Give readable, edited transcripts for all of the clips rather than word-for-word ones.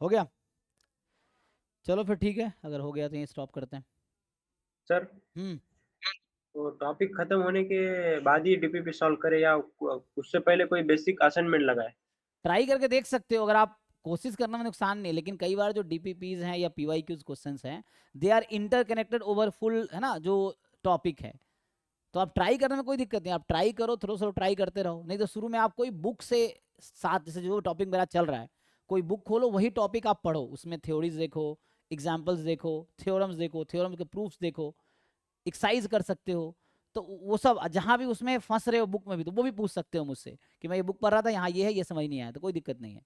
हो गया? चलो फिर ठीक है, अगर हो गया तो ये स्टॉप करते हैं। सर, हम्म। तो टॉपिक खत्म होने के बाद ही डीपीपी सॉल्व करे या उससे पहले कोई बेसिक असाइनमेंट लगाए? ट्राई करके देख सकते हो, अगर आप कोशिश करने में नुकसान नहीं है, लेकिन कई बार जो डीपीपीज हैं या पीवाईक्यूज क्वेश्चंस हैं, they are interconnected over full, है ना, जो टॉपिक है। तो आप ट्राई करने में कोई दिक्कत नहीं, आप ट्राई करो, थोड़ा थोड़ा ट्राई करते रहो। नहीं तो शुरू में आप कोई बुक से साथ, जैसे जो टॉपिक मेरा चल रहा है, कोई बुक खोलो, वही टॉपिक आप पढ़ो, उसमें थ्योरीज देखो, एग्जाम्पल्स देखो, थ्योरम्स देखो, थ्योरम के प्रूफ्स देखो, एक्सरसाइज कर सकते हो। तो वो सब जहां भी उसमें फंस रहे हो बुक में भी, तो वो भी पूछ सकते हो मुझसे कि मैं ये बुक पढ़ रहा था, यहाँ ये है, ये समझ नहीं आया, तो कोई दिक्कत नहीं है।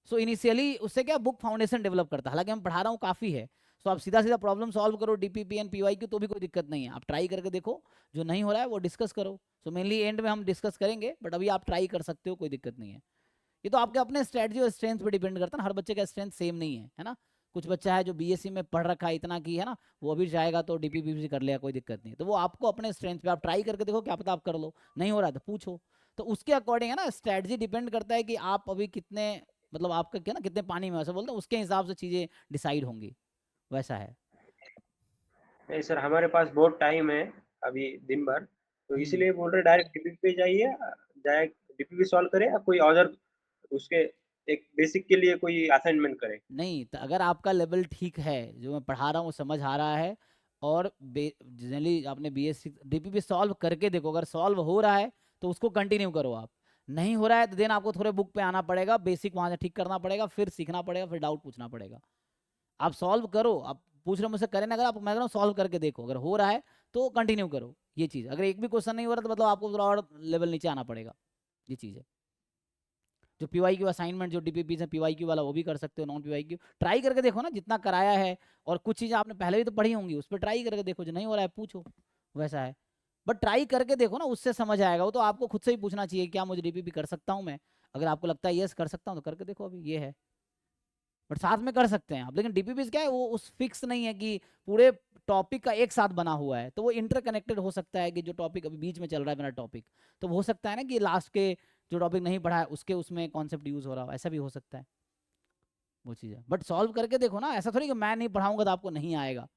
सो इनिशियली उससे क्या बुक फाउंडेशन डेवलप करता है, हालांकि मैं पढ़ा रहा हूँ काफ़ी है। सो आप सीधा सीधा प्रॉब्लम सॉल्व करो डीपीपी एंड पीवाई की, तो भी कोई दिक्कत नहीं है, आप ट्राई करके देखो। जो नहीं हो रहा है वो डिस्कस करो। सो मेनली एंड में हम डिस्कस करेंगे, बट अभी आप ट्राई कर सकते हो, कोई दिक्कत नहीं है। ये तो आपके अपने स्ट्रेटजी और स्ट्रेंथ पे डिपेंड करता है ना, हर बच्चे का स्ट्रेंथ सेम नहीं है ना। कुछ बच्चा है जो बीएससी में पढ़ रखा है इतना की, है ना, वो अभी जाएगा तो डीपीपीसी कर लेगा, कोई दिक्कत नहीं। तो वो आपको अपने स्ट्रेंथ पे आप ट्राई करके देखो, क्या पता आप कर लो। नहीं हो रहा है तो पूछो। तो उसके अकॉर्डिंग है ना, स्ट्रेटजी डिपेंड करता है कि आप अभी कितने, मतलब आपका क्या ना, कितने पानी में, ऐसा बोलते हैं, उसके हिसाब से चीज़ें डिसाइड होंगी। वैसा है। नहीं सर, हमारे पास बहुत टाइम है अभी दिन भर, तो हम्म। इसीलिए बोल रहे डायरेक्ट डीपीपी पे जाइए, डायरेक्ट डीपीपी सॉल्व करें या कोई अदर उसके एक बेसिक के लिए कोई असाइनमेंट करें? नहीं तो अगर आपका लेवल ठीक है, जो मैं पढ़ा रहा हूँ समझ आ रहा है, और जनरली आपने बीएससी डीपीपी सॉल्व करके देखो, अगर सॉल्व हो रहा है तो उसको कंटिन्यू करो आप। नहीं हो रहा है तो देन आपको थोड़े बुक पे आना पड़ेगा, बेसिक वहां से ठीक करना पड़ेगा, फिर सीखना पड़ेगा, फिर डाउट पूछना पड़ेगा। आप सॉल्व करो, आप पूछ रहे हो मुझसे करें ना, अगर आप, मैं कह रहा हूँ सॉल्व करके देखो, अगर हो रहा है तो कंटिन्यू करो। ये चीज़, अगर एक भी क्वेश्चन नहीं हो रहा तो मतलब आपको थोड़ा और लेवल नीचे आना पड़ेगा। ये चीज़ है। जो पीवाई क्यू असाइनमेंट जो डीपीपी से पीवाई क्यू वाला, वो भी कर सकते हो, नॉन पीवाई क्यू ट्राई करके देखो ना, जितना कराया है। और कुछ चीज़ें आपने पहले भी तो पढ़ी होंगी, उस पर ट्राई करके देखो, जो नहीं हो रहा है पूछो। वैसा है। बट ट्राई करके देखो ना, उससे समझ आएगा। वो तो आपको खुद से ही पूछना चाहिए, क्या मुझे डीपीपी कर सकता हूँ मैं? अगर आपको लगता है यस कर सकता हूँ, तो करके देखो, अभी ये है। बट साथ में कर सकते हैं आप, लेकिन डीपीपी क्या है, वो उस फिक्स नहीं है कि पूरे टॉपिक का एक साथ बना हुआ है, तो वो इंटरकनेक्टेड हो सकता है कि जो टॉपिक अभी बीच में चल रहा है मेरा टॉपिक, तो वो हो सकता है ना कि लास्ट के जो टॉपिक नहीं पढ़ा है उसके उसमें कॉन्सेप्ट यूज हो रहा हो, ऐसा भी हो सकता है। वो चीज़ है, बट सॉल्व करके देखो ना, ऐसा थोड़ी कि मैं नहीं पढ़ाऊंगा तो आपको नहीं आएगा।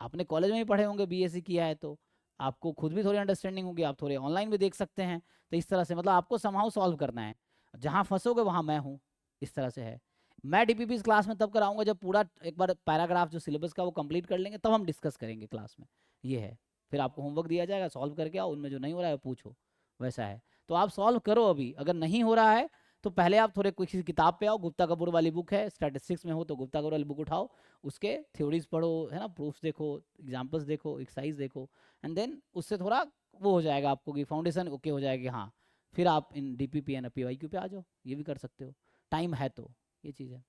आपने कॉलेज में ही पढ़े होंगे, बीएससी किया है तो आपको खुद भी थोड़ी अंडरस्टैंडिंग होगी, आप थोड़े ऑनलाइन भी देख सकते हैं। तो इस तरह से मतलब आपको समहाउ सॉल्व करना है, जहाँ फंसोगे वहाँ मैं हूँ। इस तरह से है। मैं डीपीपी क्लास में तब कराऊंगा जब पूरा एक बार पैराग्राफ जो सिलेबस का वो कंप्लीट कर लेंगे, तब हम डिस्कस करेंगे क्लास में। ये है। फिर आपको होमवर्क दिया जाएगा, सॉल्व करके आओ, उनमें जो नहीं हो रहा है पूछो। वैसा है। तो आप सॉल्व करो, अभी अगर नहीं हो रहा है तो पहले आप थोड़े किसी किताब पे आओ, गुप्ता कपूर वाली बुक है, स्टैटिस्टिक्स में हो तो गुप्ता कपूर वाली बुक उठाओ, उसके थ्योरीज पढ़ो, है ना, प्रूफ्स देखो, एग्जाम्पल्स देखो, एक्सरसाइज देखो। एंड देन उससे थोड़ा वो हो जाएगा आपको कि फाउंडेशन ओके हो जाएगी, हाँ। फिर आप इन डीपीपी एंड पीवाईक्यू पे आ जाओ, ये भी कर सकते हो, टाइम है तो। ये चीज़ है।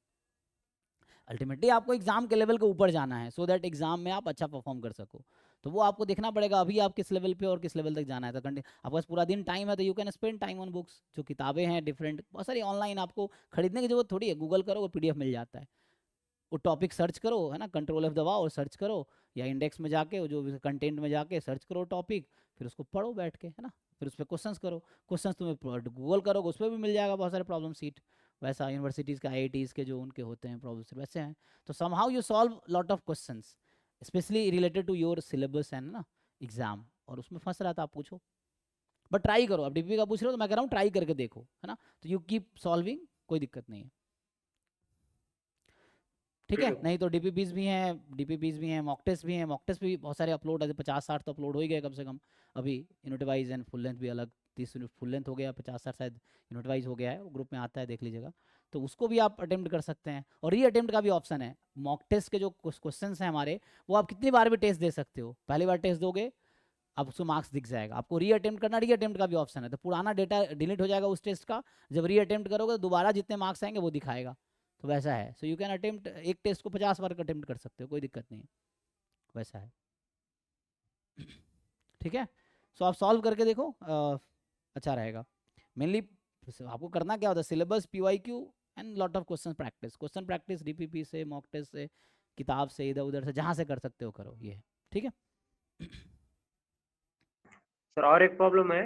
अल्टीमेटली आपको एग्जाम के लेवल के ऊपर जाना है, सो दैट एग्जाम में आप अच्छा परफॉर्म कर सको। तो वो आपको देखना पड़ेगा अभी आप किस लेवल पे और किस लेवल तक जाना है। तो आपके पास पूरा दिन टाइम है, तो you can spend time on books, जो किताबें हैं डिफरेंट बहुत सारी ऑनलाइन, आपको खरीदने की जरूरत थोड़ी है, गूगल करो वो पीडीएफ मिल जाता है। वो टॉपिक सर्च करो, है ना, कंट्रोल एफ दबाओ और सर्च करो, या इंडेक्स में जाके वो जो कंटेंट में जाके सर्च करो टॉपिक, फिर उसको पढ़ो बैठ के, है ना। फिर उस पर क्वेश्चंस करो, क्वेश्चंस तुम्हें गूगल करोगे उस पर भी मिल जाएगा बहुत सारे प्रॉब्लम सीट। वैसा यूनिवर्सिटीज़ का आईआईटीज़ के जो उनके होते हैं प्रॉब्लम सीट वैसे हैं। तो somehow you solve lot of questions, specially related to your syllabus and ना एग्जाम, और उसमें फंस रहा था आप पूछो। बट ट्राई करो, अब डीपी का पूछ रहे हो तो मैं कह रहा हूँ ट्राई करके देखो, है ना। तो यू कीप सॉल्विंग, कोई दिक्कत नहीं है। ठीक है। ठीक है। नहीं तो डीपीपीज भी हैं, मॉक टेस्ट भी हैं, मॉक टेस्ट भी बहुत सारे अपलोड है, 50-60 तो अपलोड हो ही गए कम से कम। अभी unit wise and full length भी अलग, 30 यूनिट फुल लेंथ हो गया, 50-60 शायद यूनिट वाइज हो गया है, वो ग्रुप में आता है, देख लीजिएगा। तो उसको भी आप अटेम्प्ट कर सकते हैं, और री अटेम्प्ट का भी ऑप्शन है। मॉक टेस्ट के जो क्वेश्चन हैं हमारे, वो आप कितनी बार भी टेस्ट दे सकते हो, पहली बार टेस्ट दोगे आप उसको मार्क्स दिख जाएगा, आपको री अटेम्प्ट करना, री अटेम्प्ट का भी ऑप्शन है, तो पुराना डेटा डिलीट हो जाएगा उस टेस्ट का। जब री अटेम्प्ट करोगे तो दोबारा जितने मार्क्स आएंगे वो दिखाएगा। तो वैसा है। सो यू कैन अटेम्प्ट एक टेस्ट को 50 बार अटेम्प्ट कर सकते हो, कोई दिक्कत नहीं है। वैसा है। ठीक है। सो आप सॉल्व करके देखो, अच्छा रहेगा। मेनली आपको करना क्या होता है, syllabus, PYQ and lot of question practice DPP से, मॉक टेस्ट से, किताब से, इधर उधर से जहाँ से कर सकते हो करो, ये है। ठीक है। सर, और एक प्रॉब्लम है।